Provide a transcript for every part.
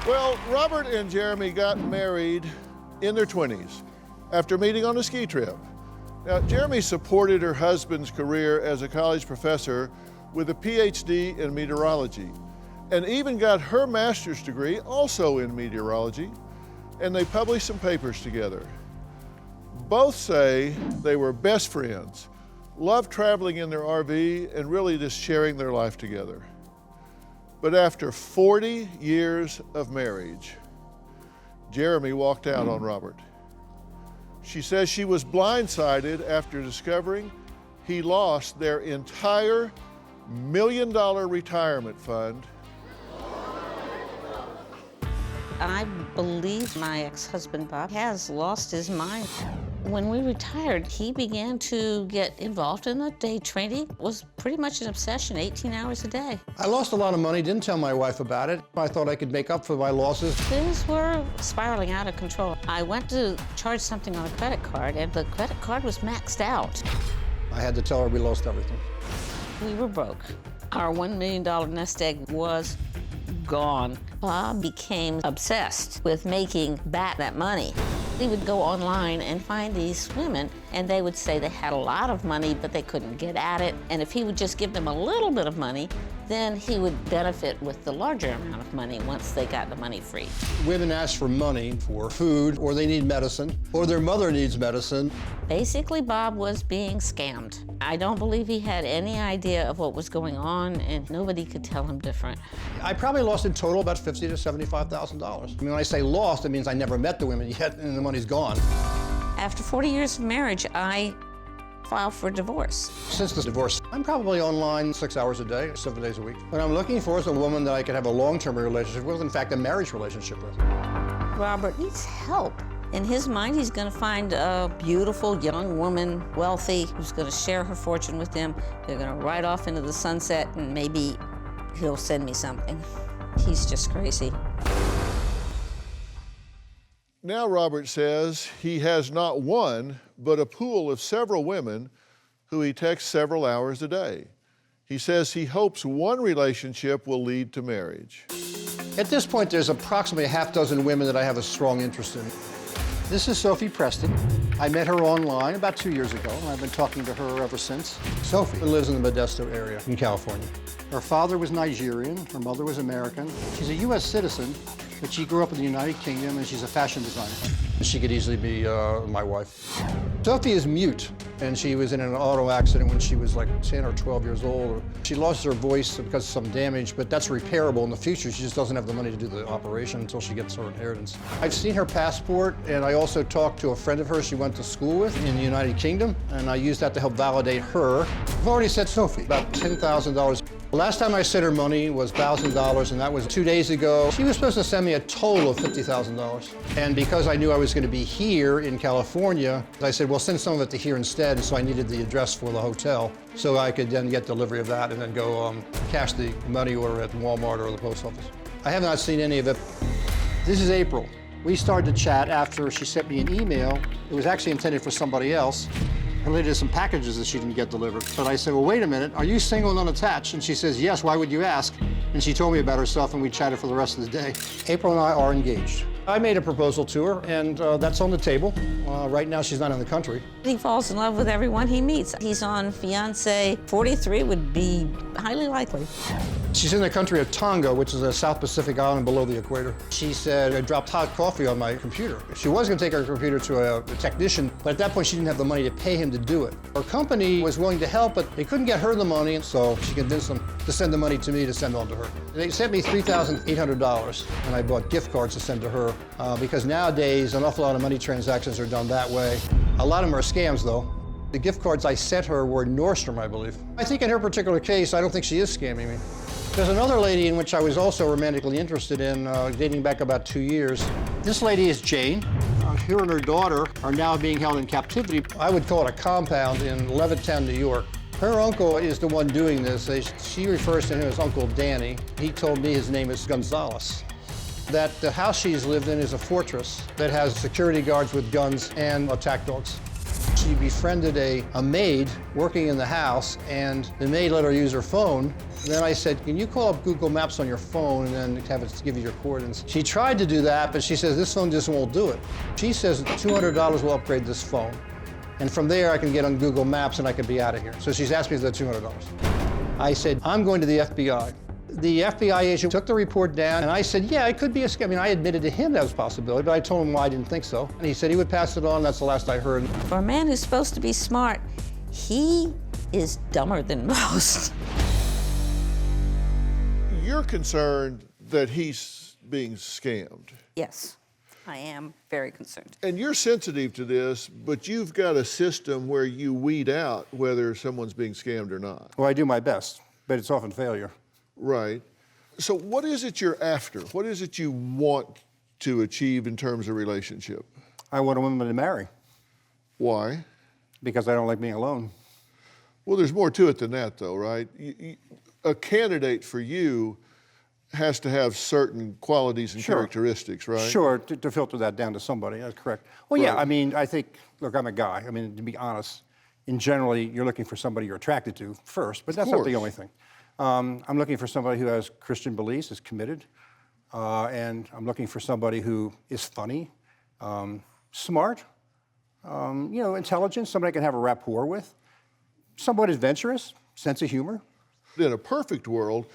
Well, Robert and Jeremi got married in their 20s after meeting on a ski trip. Now, Jeremi supported her husband's career as a college professor with a PhD in meteorology, and even got her master's degree also in meteorology, and they published some papers together. Both say they were best friends, loved traveling in their RV, and really just sharing their life together. But after 40 years of marriage, Jeremi walked out on Robert. She says she was blindsided after discovering he lost their entire $1 million retirement fund. I believe my ex-husband, Bob, has lost his mind. When we retired, he began to get involved in the day trading. It was pretty much an obsession, 18 hours a day. I lost a lot of money, didn't tell my wife about it. I thought I could make up for my losses. Things were spiraling out of control. I went to charge something on a credit card, and the credit card was maxed out. I had to tell her we lost everything. We were broke. Our $1 million nest egg was gone. Bob became obsessed with making back that money. He would go online and find these women, and they would say they had a lot of money, but they couldn't get at it. And if he would just give them a little bit of money, then he would benefit with the larger amount of money once they got the money free. Women ask for money for food, or they need medicine, or their mother needs medicine. Basically, Bob was being scammed. I don't believe he had any idea of what was going on, and nobody could tell him different. I probably lost in total about $50,000 to $75,000. I mean, when I say lost, it means I never met the women yet, and the money's gone. After 40 years of marriage, I filed for divorce. Since the divorce, I'm probably online 6 hours a day, 7 days a week. What I'm looking for is a woman that I could have a long-term relationship with, in fact, a marriage relationship with. Robert needs help. In his mind, he's going to find a beautiful young woman, wealthy, who's going to share her fortune with him. They're going to ride off into the sunset, and maybe he'll send me something. He's just crazy. Now Robert says he has not one, but a pool of several women who he texts several hours a day. He says he hopes one relationship will lead to marriage. At this point, there's approximately a half dozen women that I have a strong interest in. This is Sophie Preston. I met her online about 2 years ago, and I've been talking to her ever since. Sophie lives in the Modesto area in California. Her father was Nigerian, her mother was American. She's a US citizen, but she grew up in the United Kingdom, and she's a fashion designer. She could easily be my wife. Sophie is mute, and she was in an auto accident when she was like 10 or 12 years old. She lost her voice because of some damage, but that's repairable in the future. She just doesn't have the money to do the operation until she gets her inheritance. I've seen her passport, and I also talked to a friend of hers she went to school with in the United Kingdom, and I used that to help validate her. I've already sent Sophie about $10,000. The last time I sent her money was $1,000, and that was 2 days ago. She was supposed to send me a total of $50,000. And because I knew I was going to be here in California, I said, well, send some of it to here instead. And so I needed the address for the hotel, so I could then get delivery of that and then go cash the money order at Walmart or the post office. I have not seen any of it. This is April. We started to chat after she sent me an email. It was actually intended for somebody else, related to some packages that she didn't get delivered. But I said, well, wait a minute, are you single and unattached? And she says, yes, why would you ask? And she told me about herself, and we chatted for the rest of the day. April and I are engaged. I made a proposal to her, and that's on the table. Right now, she's not in the country. He falls in love with everyone he meets. He's on fiancé. 43 would be highly likely. She's in the country of Tonga, which is a South Pacific island below the equator. She said, I dropped hot coffee on my computer. She was going to take her computer to a technician, but at that point, she didn't have the money to pay him to do it. Her company was willing to help, but they couldn't get her the money, and so she convinced them to send the money to me to send on to her. They sent me $3,800, and I bought gift cards to send to her, because nowadays, an awful lot of money transactions are done that way. A lot of them are scams, though. The gift cards I sent her were Nordstrom, I believe. I think in her particular case, I don't think she is scamming me. There's another lady in which I was also romantically interested in, dating back about 2 years. This lady is Jane. Her and her daughter are now being held in captivity. I would call it a compound in Levittown, New York. Her uncle is the one doing this. She refers to him as Uncle Danny. He told me his name is Gonzalez. That the house she's lived in is a fortress that has security guards with guns and attack dogs. She She befriended a maid working in the house, and the maid let her use her phone. Then I said, can you call up Google Maps on your phone and then have it give you your coordinates? She tried to do that, but she says, this phone just won't do it. She says $200 will upgrade this phone. And from there, I can get on Google Maps and I can be out of here. So she's asked me for the $200. I said, I'm going to the FBI. The FBI agent took the report down, and I said, yeah, it could be a scam. I mean, I admitted to him that was a possibility, but I told him why I didn't think so. And he said he would pass it on. That's the last I heard. For a man who's supposed to be smart, he is dumber than most. You're concerned that he's being scammed. Yes, I am very concerned. And you're sensitive to this, but you've got a system where you weed out whether someone's being scammed or not. Well, I do my best, but it's often failure. Right. So what is it you're after? What is it you want to achieve in terms of relationship? I want a woman to marry Why? because I don't like being alone. Well, there's more to it than that, though, right? A candidate for you has to have certain qualities and Sure. characteristics, right? Sure, to filter that down to somebody, that's correct. Well, yeah, Right. I mean, I think, look, I'm a guy. I mean, to be honest, in generally, you're looking for somebody you're attracted to first, but that's not the course. only thing. I'm looking for somebody who has Christian beliefs, is committed, and I'm looking for somebody who is funny, smart, intelligent, somebody I can have a rapport with, somewhat adventurous, sense of humor. In a perfect world,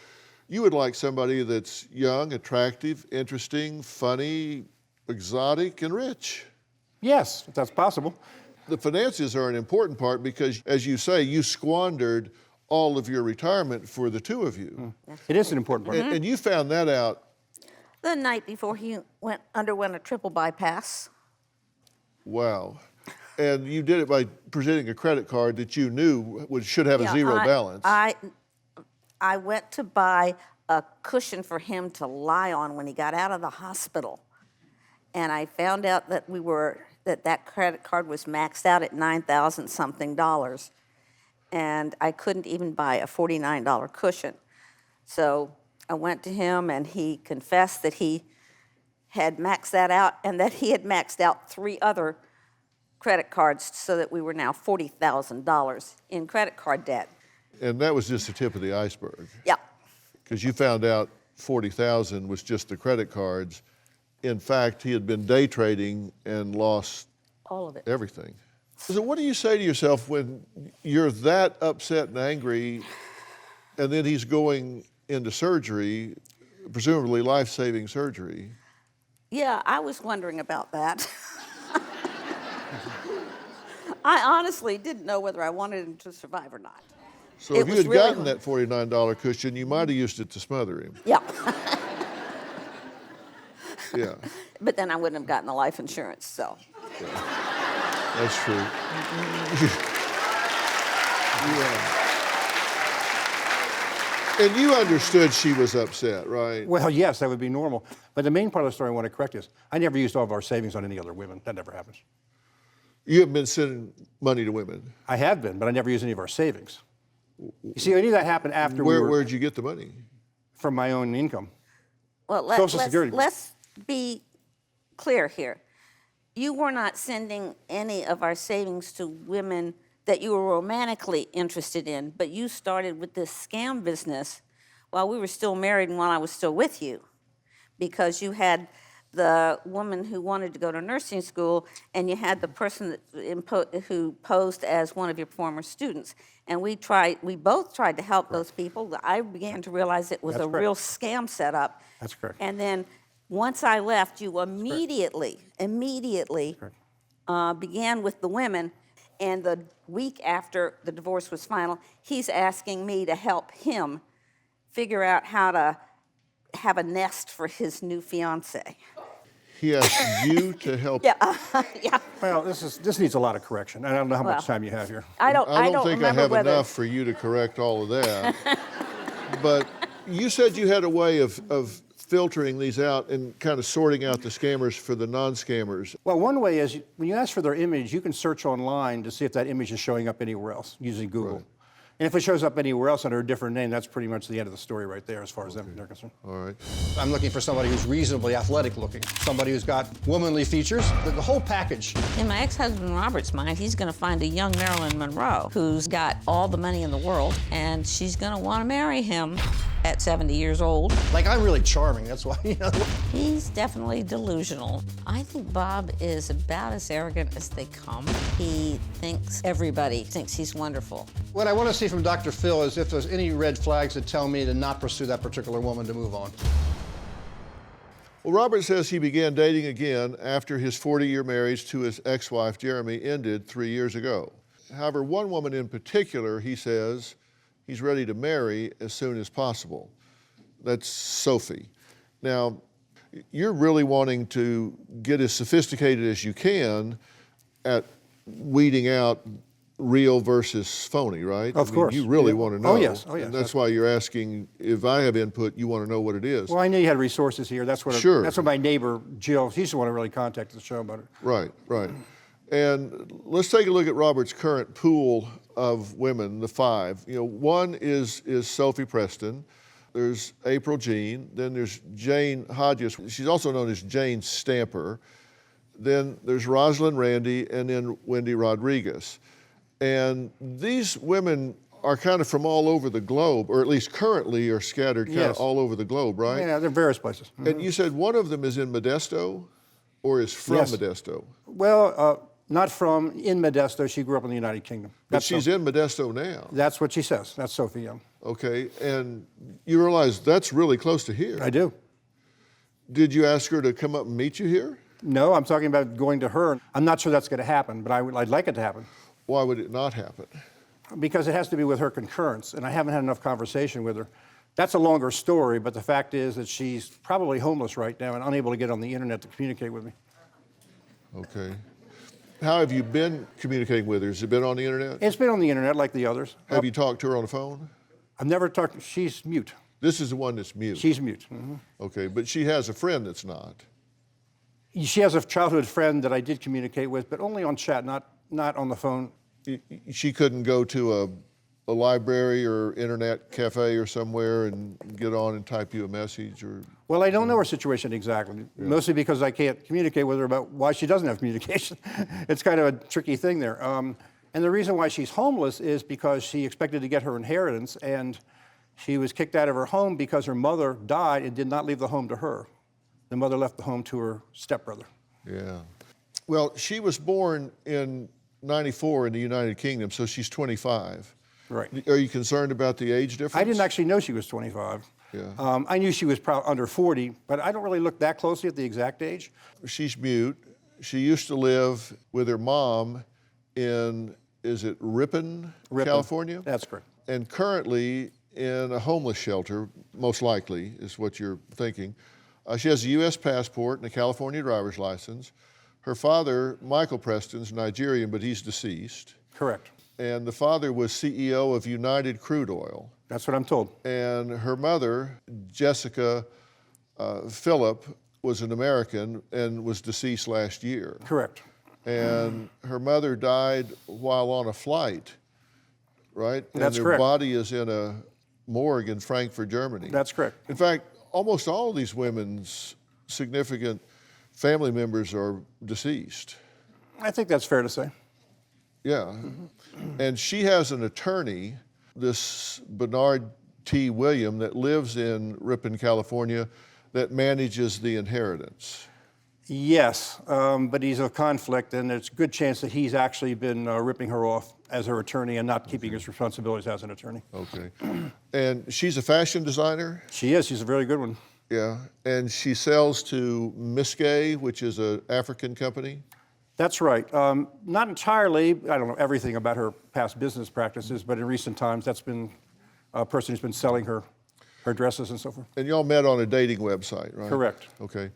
you would like somebody that's young, attractive, interesting, funny, exotic, and rich. Yes, if that's possible. The finances are an important part because, as you say, you squandered all of your retirement for the two of you. It is an important part. And you found that out. The night before he underwent a triple bypass. Wow. And you did it by presenting a credit card that you knew should have a zero balance. I went to buy a cushion for him to lie on when he got out of the hospital. And I found out that that credit card was maxed out at $9,000 something. And I couldn't even buy a $49 cushion. So I went to him and he confessed that he had maxed that out and that he had maxed out 3 other credit cards so that we were now $40,000 in credit card debt. And that was just the tip of the iceberg. Yeah. Because you found out 40,000 was just the credit cards. In fact, he had been day trading and lost All of it. everything. So what do you say to yourself when you're that upset and angry and then he's going into surgery, presumably life-saving surgery? Yeah, I was wondering about that. I honestly didn't know whether I wanted him to survive or not. So It if you was had really gotten that $49 cushion, you might have used it to smother him. Yeah. Yeah, But then I wouldn't have gotten the life insurance, so. that's true. Yeah. And you understood she was upset, right? Well, yes, that would be normal. But the main part of the story I want to correct is I never used all of our savings on any other women. That never happens. You have been sending money to women. I have been, but I never used any of our savings. You see, any of that happened after Where'd you get the money? from my own income. Well, Social Security. let's be clear here. You were not sending any of our savings to women that you were romantically interested in, but you started with this scam business while we were still married and while I was still with you, because you had the woman who wanted to go to nursing school, and you had the person who posed as one of your former students. And we both tried to help those people. I began to realize it was That's a correct. real scam setup. That's correct. And then once I left, you immediately began with the women. And the week after the divorce was final, he's asking me to help him figure out how to have a nest for his new fiance. He asked you to help. Yeah, yeah. Well, this needs a lot of correction. I don't know how Well, much time you have here. I don't think I remember have whether. enough for you to correct all of that. But you said you had a way of filtering these out and kind of sorting out the scammers for the non-scammers. Well, one way is when you ask for their image, you can search online to see if that image is showing up anywhere else using Google. Right. And if it shows up anywhere else under a different name, that's pretty much the end of the story right there as far as they're concerned. All right. I'm looking for somebody who's reasonably athletic looking, somebody who's got womanly features, the whole package. In my ex-husband Robert's mind, he's going to find a young Marilyn Monroe who's got all the money in the world, and she's going to want to marry him at 70 years old. Like, I'm really charming, that's why, you know. He's definitely delusional. I think Bob is about as arrogant as they come. He thinks everybody thinks he's wonderful. What I want to see from DrPhil is if there's any red flags that tell me to not pursue that particular woman, to move on. Well, Robert says he began dating again after his 40-year marriage to his ex-wife, Jeremi, ended 3 years ago. However, one woman in particular, he says, he's ready to marry as soon as possible. That's Sophie. Now, you're really wanting to get as sophisticated as you can at weeding out real versus phony, right? Of course. You really want to know. Oh, yes. Oh, yes. And that's why you're asking, if I have input, you want to know what it is. Well, I knew you had resources here. That's what. Sure. That's what my neighbor Jill. She's the one who really contacted the show about it. Right, right. And let's take a look at Robert's current pool of women, the 5. You know, one is Sophie Preston. There's April Jean. Then there's Jane Hodges. She's also known as Jane Stamper. Then there's Rosalind Randy, and then Wendy Rodriguez. And these women are kind of from all over the globe, or at least currently are scattered kind of all over the globe, right? Yeah, they're various places. And you said one of them is in Modesto, or is from Modesto? Well, not from in Modesto. She grew up in the United Kingdom. But she's in Modesto now. That's what she says. That's Sophie Young. Okay, and you realize that's really close to here. I do. Did you ask her to come up and meet you here? No, I'm talking about going to her. I'm not sure that's going to happen, but I'd like it to happen. Why would it not happen? Because it has to be with her concurrence, and I haven't had enough conversation with her. That's a longer story, but the fact is that she's probably homeless right now and unable to get on the internet to communicate with me. Okay. How have you been communicating with her? Has it been on the internet? It's been on the internet like the others. Have you talked to her on the phone? I've never talked. She's mute. This is the one that's mute. She's mute. Okay, but she has a friend that's not. She has a childhood friend that I did communicate with, but only on chat, not on the phone. She couldn't go to a library or internet cafe or somewhere and get on and type you a message, or? Well, I don't know her situation exactly, mostly because I can't communicate with her about why she doesn't have communication. It's kind of a tricky thing there. And the reason why she's homeless is because she expected to get her inheritance, and she was kicked out of her home because her mother died and did not leave the home to her. The mother left the home to her stepbrother. Yeah. Well, she was born in '94 in the United Kingdom, so she's 25. Right. Are you concerned about the age difference? I didn't actually know she was 25. Yeah. I knew she was probably under 40, but I don't really look that closely at the exact age. She's mute. She used to live with her mom in, is it Ripon, California? That's correct. And currently in a homeless shelter, most likely, is what you're thinking. She has a U.S. passport and a California driver's license. Her father, Michael Preston's Nigerian, but he's deceased. Correct. And the father was CEO of United Crude Oil. That's what I'm told. And her mother, Jessica Phillip, was an American and was deceased last year. Correct. And her mother died while on a flight, right? That's and correct. Her body is in a morgue in Frankfurt, Germany. That's correct. In fact, almost all of these women's significant family members are deceased. I think that's fair to say. Yeah. And she has an attorney, this Bernard T. William, that lives in Ripon, California, that manages the inheritance. Yes, but he's a conflict, and there's a good chance that he's actually been ripping her off as her attorney and not keeping his responsibilities as an attorney. Okay. And she's a fashion designer? She is. She's a very good one. Yeah. And she sells to Miskay, which is an African company? That's right. Not entirely. I don't know everything about her past business practices, but in recent times, that's been a person who's been selling her dresses and so forth. And y'all met on a dating website, right? Correct. Okay.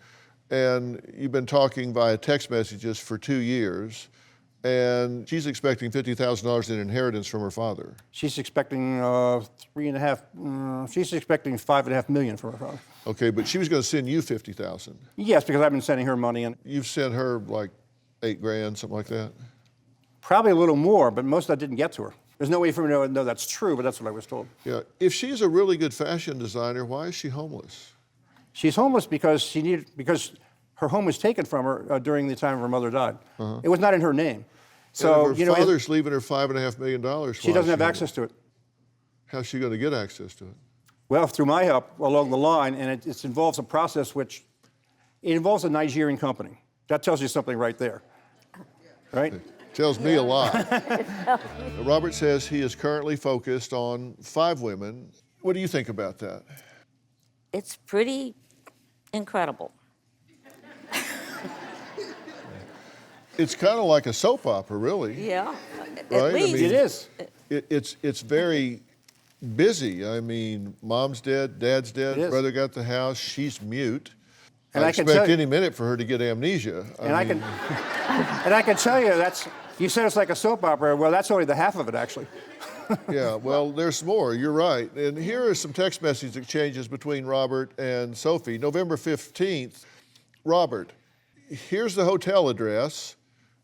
And you've been talking via text messages for 2 years, and she's expecting $50,000 in inheritance from her father. She's expecting she's expecting $5.5 million from her father. Okay, but she was going to send you $50,000. Yes, because I've been sending her money, and You've sent her like $8 grand, something like that? probably a little more, but most of that didn't get to her. There's no way for me to know that's true, but that's what I was told. Yeah. If she's a really good fashion designer, why is she homeless? She's homeless because because her home was taken from her during the time her mother died. It was not in her name. So, and her father's leaving her $5.5 million. She doesn't have access to it. How's she going to get access to it? Well, through my help along the line, and it involves a process which it involves a Nigerian company. That tells you something right there, right? Tells me a lot. Robert says he is currently focused on 5 women. What do you think about that? It's pretty incredible. It's kind of like a soap opera, really. Yeah, Right? at least. It is. It's very busy. I mean, mom's dead, dad's dead, It is. brother got the house, she's mute. And I I can expect tell you- any minute for her to get amnesia. And I can tell you you said it's like a soap opera. Well, that's only the half of it, actually. Yeah, well, there's more. You're right. And here are some text message exchanges between Robert and Sophie. November 15th, Robert, here's the hotel address.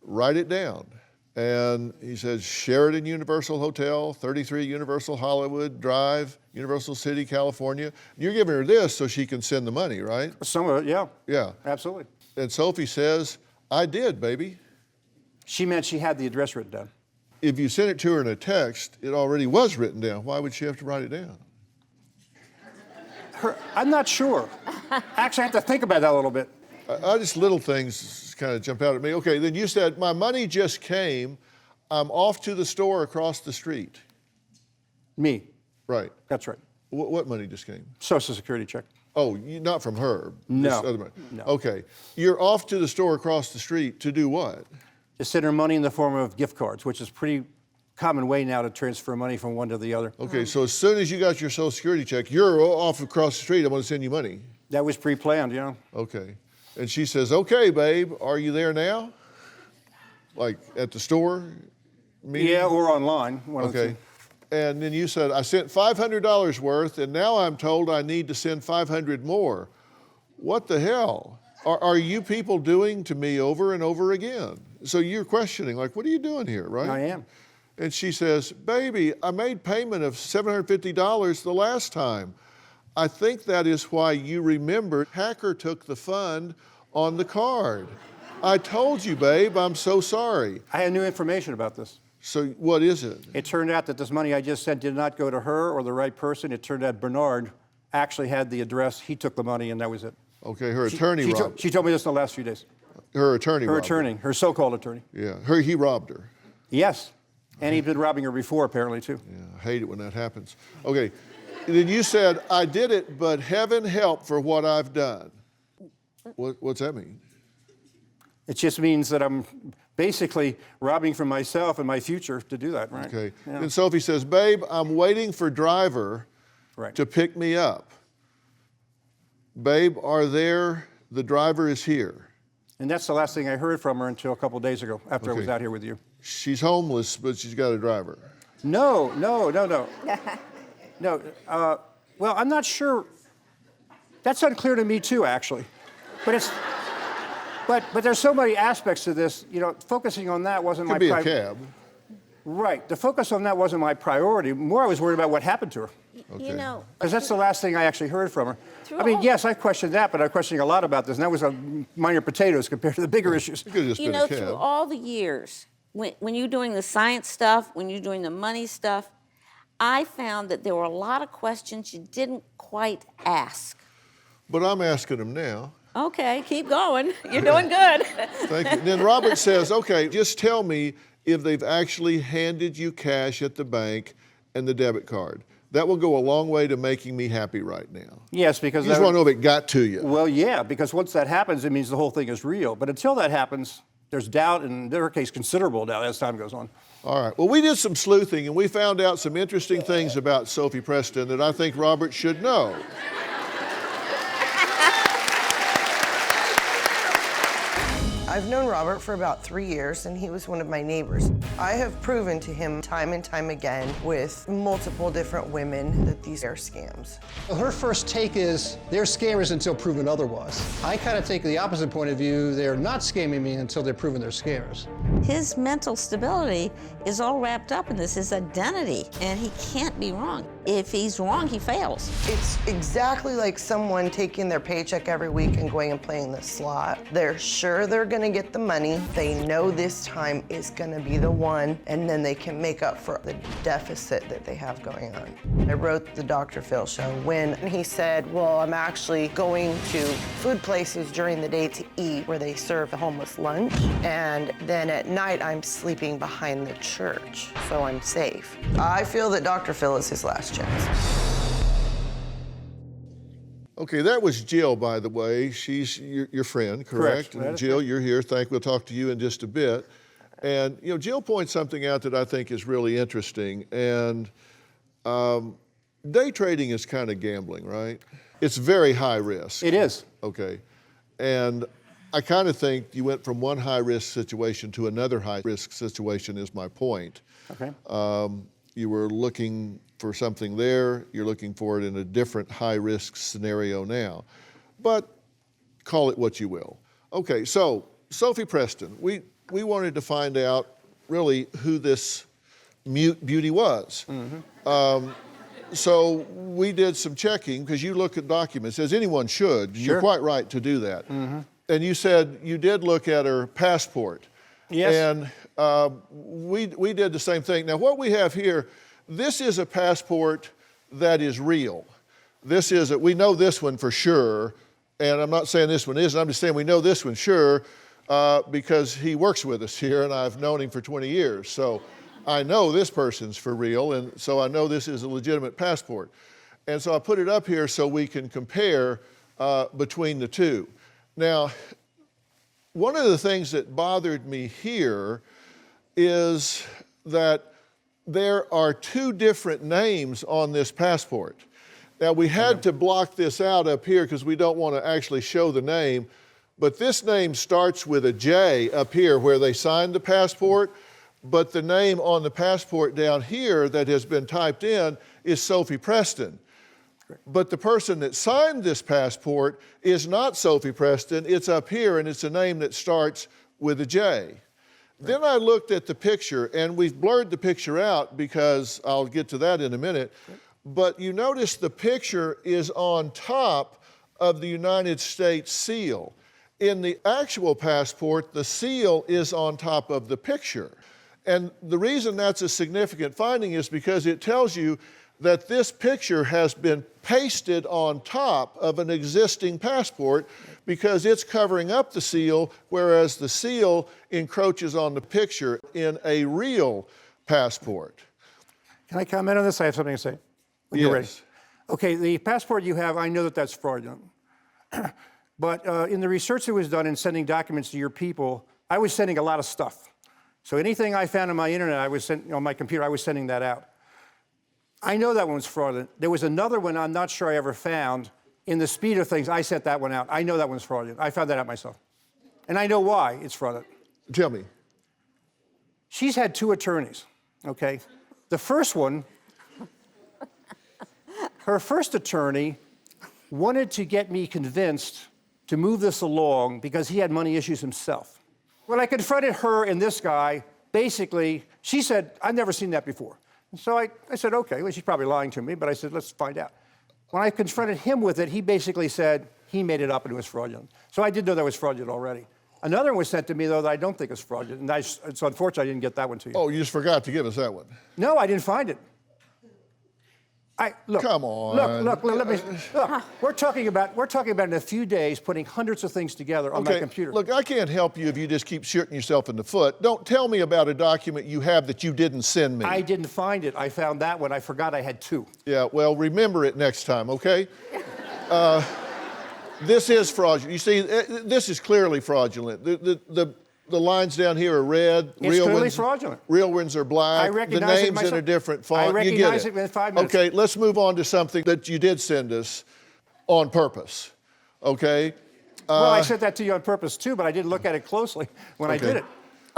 Write it down. And he says, Sheraton Universal Hotel, 33 Universal Hollywood Drive, Universal City, California. You're giving her this so she can send the money, right? Some of it, yeah. Yeah. Absolutely. And Sophie says, I did, baby. She meant she had the address written down. If you sent it to her in a text, it already was written down. Why would she have to write it down? I'm not sure. Actually, I have to think about that a little bit. I just little things kind of jump out at me. Okay, then you said, my money just came. I'm off to the store across the street. Me. Right. That's right. What money just came? Social Security check. Oh, not from her. No. Just other money. No. Okay. You're off to the store across the street to do what? To send her money in the form of gift cards, which is pretty common way now to transfer money from one to the other. Okay, so as soon as you got your Social Security check, you're off across the street. I'm going to send you money. That was pre-planned, you know. Okay. And she says, okay, babe, are you there now? Like at the store meeting? Yeah, or online. One of the Okay. two. And then you said, I sent $500 worth, and now I'm told I need to send 500 more. What the hell are you people doing to me over and over again? So you're questioning, like, what are you doing here, right? I am. And she says, baby, I made payment of $750 the last time. I think that is why you remembered hacker took the fund on the card. I told you, babe, I'm so sorry. I had new information about this. So what is it? It turned out that this money I just sent did not go to her or the right person. It turned out Bernard actually had the address. He took the money, and that was it. Okay, her attorney robbed. She told me this in the last few days. Her attorney Her robbed attorney, her so-called attorney. her. Yeah, he robbed her. Yes. And he'd been robbing her before, apparently, too. Yeah, I hate it when that happens. Okay, then you said, I did it, but heaven help for what I've done. What's that mean? It just means that I'm basically robbing from myself and my future to do that, right? Okay. Yeah. Then Sophie says, babe, I'm waiting for driver Right. to pick me up. Babe, the driver is here. And that's the last thing I heard from her until a couple days ago, after I was Okay. out here with you. She's homeless, but she's got a driver. No. No. Well, I'm not sure. That's unclear to me too, actually. But there's so many aspects to this. You know, focusing on that wasn't Could my be a cab. Right. The focus on that wasn't my priority. More, I was worried about what happened to her. Okay. You know, Because that's the last thing I actually heard from her. Through I mean, all- yes, I questioned that, but I'm questioning a lot about this, and that was a minor potatoes compared to the bigger issues. It could have just you been know, a cab. through all the years, when you're doing the science stuff, when you're doing the money stuff, I found that there were a lot of questions you didn't quite ask. But I'm asking them now. Okay, keep going. You're doing good. Thank you. Then Robert says, okay, just tell me if they've actually handed you cash at the bank and the debit card. That will go a long way to making me happy right now. Yes, because You just want to know if it got to you. Well, yeah, because once that happens, it means the whole thing is real. But until that happens, there's doubt, and in their case, considerable doubt as time goes on. All right. Well, we did some sleuthing, and we found out some interesting things about Sophie Preston that I think Robert should know. I I've known Robert for about 3 years, and he was one of my neighbors. I have proven to him time and time again with multiple different women that these are scams. Her first take is, they're scammers until proven otherwise. I kind of take the opposite point of view. They're not scamming me until they're proven they're scammers. His mental stability is all wrapped up in this, his identity, and he can't be wrong. If he's wrong, he fails. It's exactly like someone taking their paycheck every week and going and playing the slot. They're sure they're gonna get the money. They know this time is gonna be the one, and then they can make up for the deficit that they have going on. I wrote the DrPhil show when he said, well, I'm actually going to food places during the day to eat where they serve a homeless lunch, and then at night I'm sleeping behind the church, so I'm safe. I feel that DrPhil is his last chance. Okay, that was Jill, by the way. She's your friend, correct? And Jill, you're here. We'll talk to you in just a bit. And, you know, Jill points something out that I think is really interesting. And day trading is kind of gambling, right? It's very high risk. It is. Okay. And I kind of think you went from one high-risk situation to another high-risk situation is my point. Okay. You were looking for something there, you're looking for it in a different high-risk scenario now. But call it what you will. Okay, so Sophie Preston, we wanted to find out really who this mute beauty was. Mm-hmm. So we did some checking, because you look at documents, as anyone should. Sure. You're quite right to do that. Mm-hmm. And you said you did look at her passport. Yes. And we did the same thing. Now, what we have here, this is a passport that is real. We know this one for sure, and I'm not saying this one isn't, I'm just saying we know this one sure, because he works with us here, and I've known him for 20 years. So I know this person's for real, and so I know this is a legitimate passport. And so I put it up here so we can compare between the two. Now, one of the things that bothered me here is that there are two different names on this passport. Now, we had to block this out up here because we don't want to actually show the name, but this name starts with a J up here where they signed the passport, but the name on the passport down here that has been typed in is Sophie Preston. But the person that signed this passport is not Sophie Preston, it's up here, and it's a name that starts with a J. Then I looked at the picture, and we've blurred the picture out because I'll get to that in a minute, but you notice the picture is on top of the United States seal. In the actual passport, the seal is on top of the picture. And the reason that's a significant finding is because it tells you that this picture has been pasted on top of an existing passport because it's covering up the seal, whereas the seal encroaches on the picture in a real passport. Can I comment on this? I have something to say. When you're ready. Okay, the passport you have, I know that that's fraudulent. But in the research that was done in sending documents to your people, I was sending a lot of stuff. So anything I found on my internet, on my computer, I was sending that out. I know that one was fraudulent. There was another one I'm not sure I ever found. In the speed of things, I sent that one out. I know that one's fraudulent. I found that out myself. And I know why it's fraudulent. Tell me. She's had 2 attorneys, okay? The first one, her first attorney wanted to get me convinced to move this along because he had money issues himself. When I confronted her and this guy, basically, she said, I've never seen that before. And so I said, okay, well, she's probably lying to me, but I said, let's find out. When I confronted him with it, he basically said he made it up and it was fraudulent. So I did know that was fraudulent already. Another one was sent to me, though, that I don't think is fraudulent, and so unfortunately I didn't get that one to you. Oh, you just forgot to give us that one. No, I didn't find it. Look, come on. Look, we're talking about in a few days putting hundreds of things together on my computer. Look, I can't help you if you just keep shooting yourself in the foot. Don't tell me about a document you have that you didn't send me. I didn't find it. I found that one. I forgot I had 2. Yeah, well, remember it next time, okay? This is fraudulent. You see, this is clearly fraudulent. The lines down here are red. It's clearly fraudulent. Real ones are black. I recognize the name's in a different font. I recognize you get it in 5 minutes. Okay, let's move on to something that you did send us on purpose, okay? Well, I said that to you on purpose too, but I didn't look at it closely when I did it.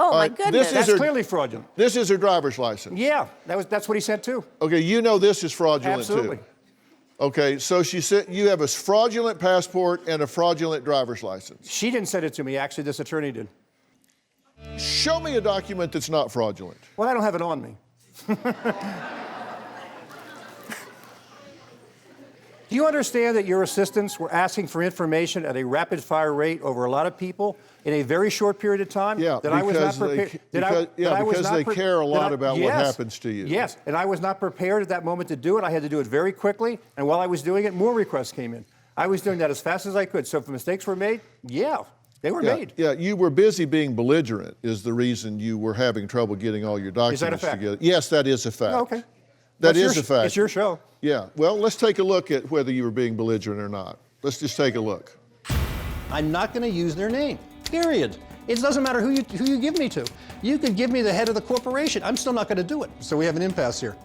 Oh, my right, goodness. That's clearly fraudulent. This is her driver's license. Yeah, that's what he said too. Okay, you know this is fraudulent Absolutely. too. Okay, so she said you have a fraudulent passport and a fraudulent driver's license. She didn't send it to me, actually, this attorney did. Show me a document that's not fraudulent. Well, I don't have it on me. Do you understand that your assistants were asking for information at a rapid-fire rate over a lot of people in a very short period of time? Yeah, that I was not prepared. because they care a lot about what happens to you. Yes, and I was not prepared at that moment to do it. I had to do it very quickly, and while I was doing it, more requests came in. I was doing that as fast as I could. So if mistakes were made, yeah, they were made. Yeah, you were busy being belligerent is the reason you were having trouble getting all your documents Is that a fact? together. Yes, that is a fact. Oh, okay. That is a fact. It's your show. Yeah, well, let's take a look at whether you were being belligerent or not. Let's just take a look. I'm not going to use their name, period. It doesn't matter who you give me to. You could give me the head of the corporation. I'm still not going to do it. So we have an impasse here.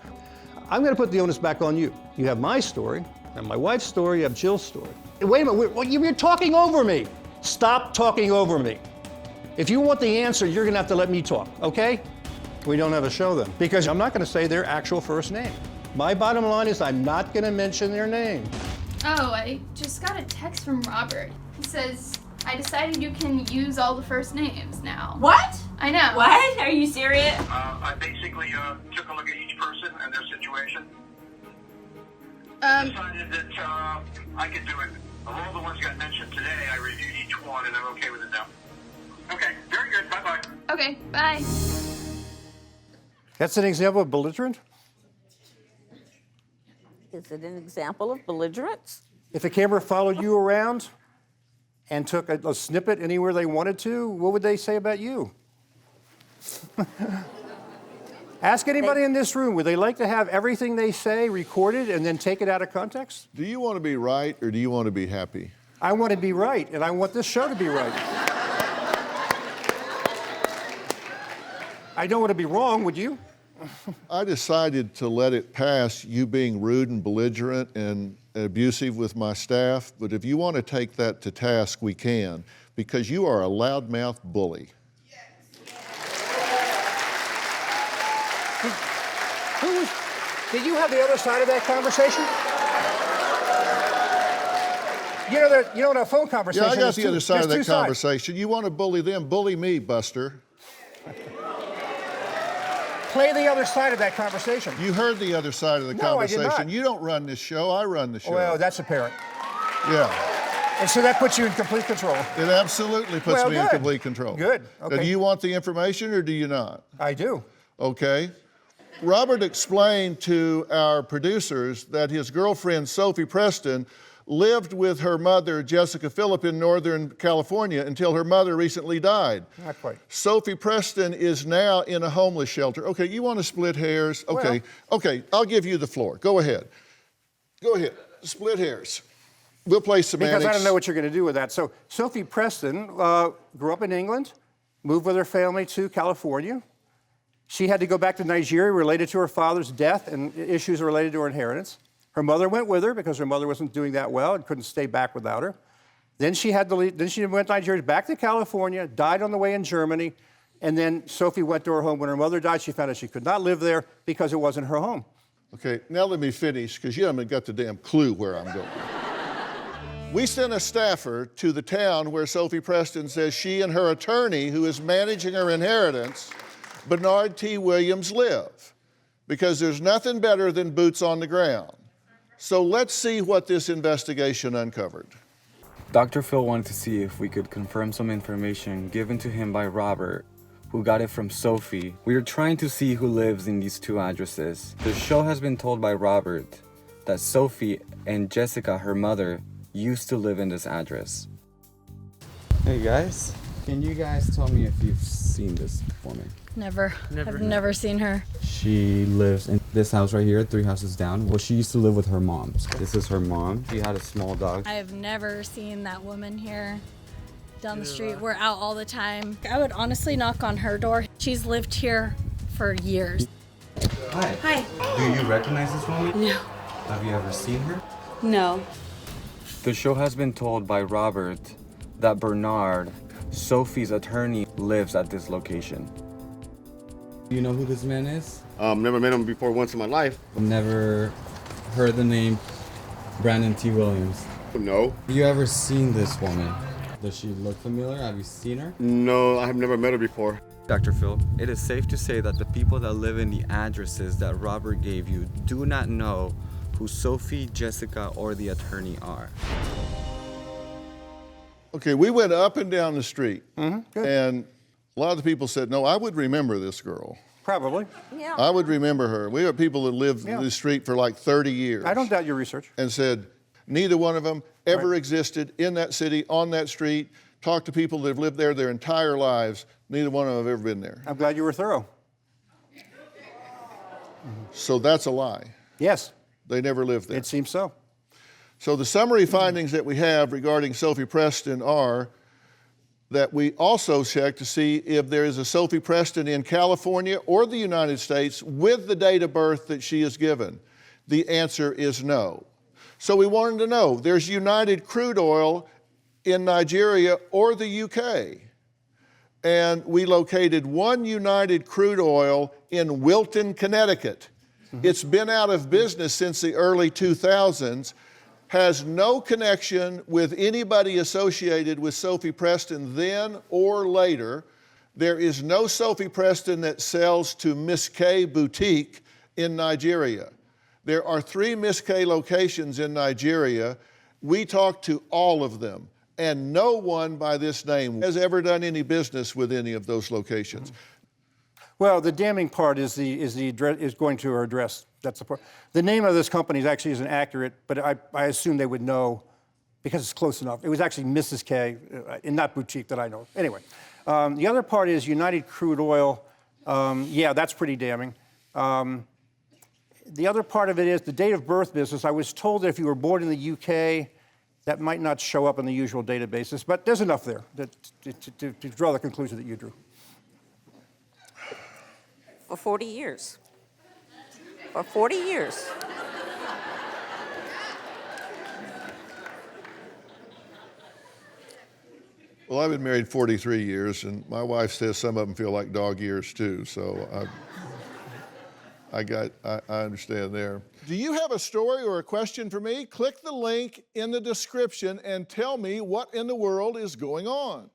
I'm going to put the onus back on you. You have my story, and my wife's story, you have Jill's story. Wait a minute, you're talking over me. Stop talking over me. If you want the answer, you're going to have to let me talk, okay? We don't have a show then, because I'm not going to say their actual first name. My bottom line is I'm not going to mention their name. Oh, I just got a text from Robert. He says, I decided you can use all the first names now. What? I know. What? Are you serious? I basically took a look at each person and their situation. Decided that I could do it. Of all the ones that got mentioned today, I reviewed each one and I'm okay with it now. Okay, very good. Bye-bye. Okay, bye. That's an example of belligerent? Is it an example of belligerence? If a camera followed you around and took a snippet anywhere they wanted to, what would they say about you? Ask anybody in this room, would they like to have everything they say recorded and then take it out of context? Do you want to be right or do you want to be happy? I want to be right, and I want this show to be right. I don't want to be wrong, would you? I decided to let it pass, you being rude and belligerent and abusive with my staff, but if you want to take that to task, we can, because you are a loudmouth bully. Did you have the other side of that conversation? You know, in a phone conversation. Yeah, I got the other side of that sides. conversation. You want to bully them, bully me, Buster. Play the other side of that conversation. You heard the other side of the No, I did conversation. not. You don't run this show, I run the show. Well, that's apparent. Yeah, And so that puts you in complete control. it absolutely puts Well, me in good. complete control. Good, Now, okay. do you want the information or do you not? I do. Okay. Robert explained to our producers that his girlfriend, Sophie Preston, lived with her mother, Jessica Phillip, in Northern California until her mother recently died. Not quite. Sophie Preston is now in a homeless shelter. Okay, you want to split hairs? Okay, okay, I'll give you the floor. Go ahead. Go ahead, split hairs. We'll play semantics. Because I don't know what you're going to do with that. So Sophie Preston grew up in England, moved with her family to California. She had to go back to Nigeria related to her father's death and issues related to her inheritance. Her mother went with her because her mother wasn't doing that well and couldn't stay back without her. Then she had to leave. Then she went to Nigeria, back to California, died on the way in Germany, and then Sophie went to her home. When her mother died, she found out she could not live there because it wasn't her home. Okay, now let me finish, because you haven't got the damn clue where I'm going. We sent a staffer to the town where Sophie Preston says she and her attorney, who is managing her inheritance, Bernard T. Williams, live, because there's nothing better than boots on the ground. So let's see what this investigation uncovered. DrPhil wanted to see if we could confirm some information given to him by Robert, who got it from Sophie. We are trying to see who lives in these two addresses. The show has been told by Robert that Sophie and Jessica, her mother, used to live in this address. Hey guys, can you guys tell me if you've seen this woman? Never. I've never seen her. She lives in this house right here, 3 houses down. Well, she used to live with her mom. This is her mom. She had a small dog. I have never seen that woman here down the street. We're out all the time. I would honestly knock on her door. She's lived here for years. Hi. Hi. Do you recognize this woman? No. Have you ever seen her? No. The show has been told by Robert that Bernard, Sophie's attorney, lives at this location. Do you know who this man is? Never met him before once in my life. Never heard the name Brandon T. Williams. No. Have you ever seen this woman? Does she look familiar? Have you seen her? No, I have never met her before. DrPhil, it is safe to say that the people that live in the addresses that Robert gave you do not know who Sophie, Jessica, or the attorney are. Okay, we went up and down the street, and a lot of the people said, no, I would remember this girl. Probably. Yeah. I would remember her. We have people that lived this street for like 30 years. I don't doubt your research. And said, neither one of them ever existed in that city, on that street. Talked to people that have lived there their entire lives. Neither one of them have ever been there. I'm glad you were thorough. So that's a lie. Yes. They never lived there. It seems so. So the summary findings that we have regarding Sophie Preston are that we also check to see if there is a Sophie Preston in California or the United States with the date of birth that she is given. The answer is no. So we wanted to know, there's United Crude Oil in Nigeria or the UK. And we located one United Crude Oil in Wilton, Connecticut. It's been out of business since the early 2000s, has no connection with anybody associated with Sophie Preston then or later. There is no Sophie Preston that sells to Miss K Boutique in Nigeria. There are 3 Miss K locations in Nigeria. We talked to all of them, and no one by this name has ever done any business with any of those locations. Well, the damning part is going to her address. That's the part. The name of this company actually isn't accurate, but I assume they would know because it's close enough. It was actually Mrs. K, in that boutique that I know. Anyway, the other part is United Crude Oil. Yeah, that's pretty damning. The other part of it is the date of birth business. I was told that if you were born in the UK, that might not show up in the usual databases, but there's enough there to draw the conclusion that you drew. For 40 years. For 40 years. Well, I've been married 43 years, and my wife says some of them feel like dog years too, so I understand there. Do you have a story or a question for me? Click the link in the description and tell me what in the world is going on.